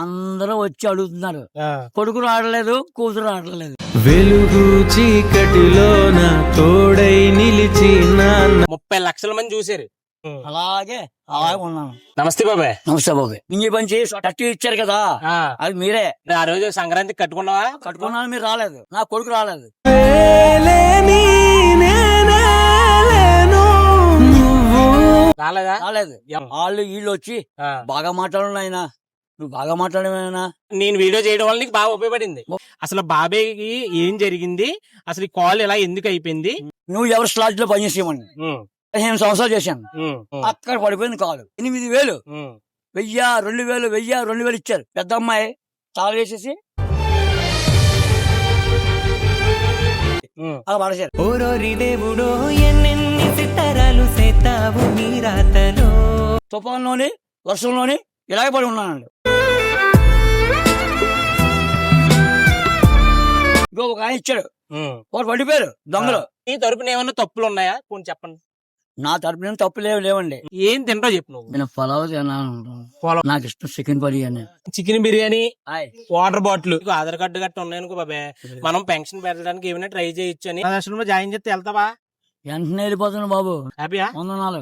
అందరూ వచ్చి అడుగుతున్నారు. కొడుకు రావట్లేదు, కూతురు రావట్లేదు. వెలుగు చీకటిలోన తోడై నిలిచి 30 లక్షల మంది చూసారు. అలాగే ఉన్నాను. నమస్తే బాబాయ్. నమస్తే బాబు. ఇంక పని చేసి టట్టు ఇచ్చారు కదా, అది మీరే. ఆ రోజు సంక్రాంతి కట్టుకున్నావా? కట్టుకున్నాను, మీరు రాలేదు. నా కొడుకు రాలేదు. రాలేదు. వాళ్ళు వీళ్ళు వచ్చి బాగా మాట్లాడు ఆయన, నువ్వు బాగా మాట్లాడమేనా. నేను వీడియో చేయడం వల్ల నీకు బాగా ఉపయోగపడింది. అసలు బాబాయ్కి ఏం జరిగింది, అసలు ఈ కాల్ ఎలా ఎందుకు అయిపోయింది? నువ్వు ఎవరి స్లాట్ లో పనిచేసేయమని 15 సంవత్సరాలు చేశాను. అక్కడ పడిపోయింది కాదు. 8,000, 1000, 2,000, 1000, 2,000 ఇచ్చారు. పెద్ద అమ్మాయి చాలా వేసేసి అలా పడేశారు. తుఫాన్లోని వర్షంలోని ఇలాగే పడి ఉన్నానండి. ఇంకో ఒక ఆయన ఇచ్చాడు, వాడు పడిపోయారు దొంగలు. నీ తరపున ఏమన్నా తప్పులు ఉన్నాయా? కొంచెం చెప్పండి. నా తరపున తప్పులు లేవండి. ఏం తింటావు చెప్పు నువ్వు. నేను పలావ్ తిన్నాను. నాకు ఇష్టం chicken biryani. Chicken biryani, water bottle, Aadhaar card గట్ట ఉన్నాయనుకో బాబాయ్, మనం పెన్షన్ పెట్టడానికి ఏమైనా ట్రై చేయొచ్చు అని. జాయిన్ చేస్తే వెళ్తావా? వెంటనే వెళ్ళిపోతున్నాను బాబు. హ్యాపీయా? వందనాలు.